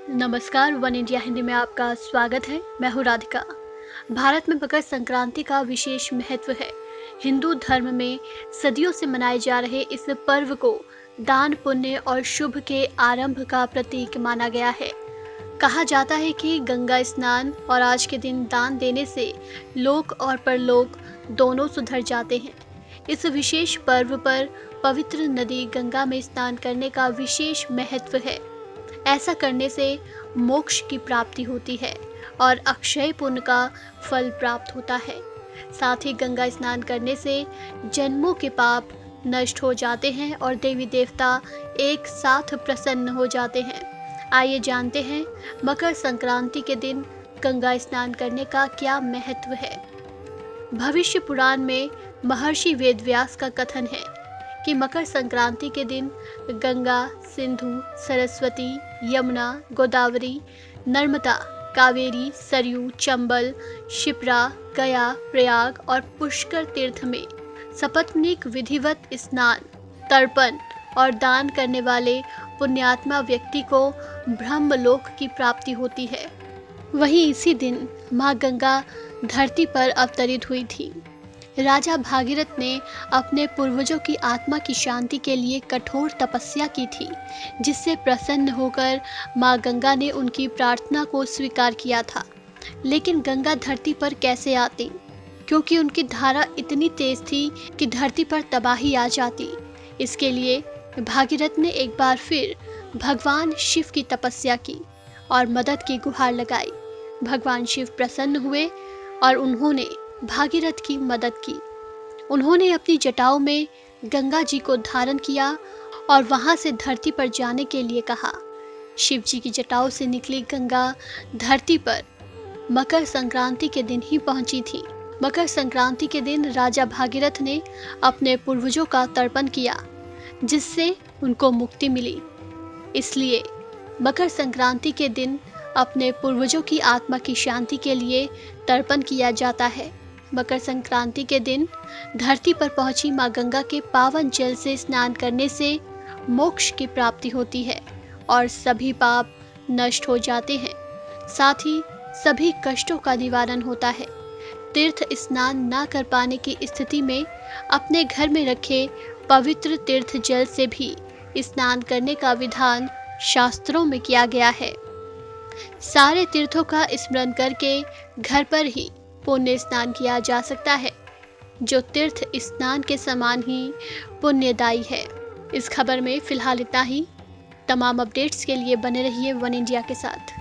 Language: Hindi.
नमस्कार, वन इंडिया हिंदी में आपका स्वागत है। मैं हूँ राधिका। भारत में मकर संक्रांति का विशेष महत्व है। हिंदू धर्म में सदियों से मनाए जा रहे इस पर्व को दान, पुण्य और शुभ के आरंभ का प्रतीक माना गया है। कहा जाता है कि गंगा स्नान और आज के दिन दान देने से लोक और परलोक दोनों सुधर जाते हैं। इस विशेष पर्व पर पवित्र नदी गंगा में स्नान करने का विशेष महत्व है। ऐसा करने से मोक्ष की प्राप्ति होती है और अक्षय पुण्य का फल प्राप्त होता है। साथ ही गंगा स्नान करने से जन्मों के पाप नष्ट हो जाते हैं और देवी देवता एक साथ प्रसन्न हो जाते हैं। आइए जानते हैं मकर संक्रांति के दिन गंगा स्नान करने का क्या महत्व है। भविष्य पुराण में महर्षि वेदव्यास का कथन है कि मकर संक्रांति के दिन गंगा, सिंधु, सरस्वती, यमुना, गोदावरी, नर्मदा, कावेरी, सरयू, चंबल, शिप्रा, गया, प्रयाग और पुष्कर तीर्थ में सपत्नीक विधिवत स्नान, तर्पण और दान करने वाले पुण्यात्मा व्यक्ति को ब्रह्मलोक की प्राप्ति होती है। वहीं इसी दिन माँ गंगा धरती पर अवतरित हुई थी। राजा भागीरथ ने अपने पूर्वजों की आत्मा की शांति के लिए कठोर तपस्या की थी, जिससे प्रसन्न होकर माँ गंगा ने उनकी प्रार्थना को स्वीकार किया था। लेकिन गंगा धरती पर कैसे आती, क्योंकि उनकी धारा इतनी तेज थी कि धरती पर तबाही आ जाती। इसके लिए भागीरथ ने एक बार फिर भगवान शिव की तपस्या की और मदद की गुहार लगाई। भगवान शिव प्रसन्न हुए और उन्होंने भागीरथ की मदद की। उन्होंने अपनी जटाओं में गंगा जी को धारण किया और वहां से धरती पर जाने के लिए कहा। शिव जी की जटाओं से निकली गंगा धरती पर मकर संक्रांति के दिन ही पहुंची थी। मकर संक्रांति के दिन राजा भागीरथ ने अपने पूर्वजों का तर्पण किया, जिससे उनको मुक्ति मिली। इसलिए मकर संक्रांति के दिन अपने पूर्वजों की आत्मा की शांति के लिए तर्पण किया जाता है। मकर संक्रांति के दिन धरती पर पहुंची मां गंगा के पावन जल से स्नान करने से मोक्ष की प्राप्ति होती है और सभी पाप नष्ट हो जाते हैं। साथ ही सभी कष्टों का निवारण होता है। तीर्थ स्नान न कर पाने की स्थिति में अपने घर में रखे पवित्र तीर्थ जल से भी स्नान करने का विधान शास्त्रों में किया गया है। सारे तीर्थों का स्मरण करके घर पर ही पुण्य स्नान किया जा सकता है, जो तीर्थ स्नान के समान ही पुण्यदायी है। इस खबर में फिलहाल इतना ही। तमाम अपडेट्स के लिए बने रहिए वन इंडिया के साथ।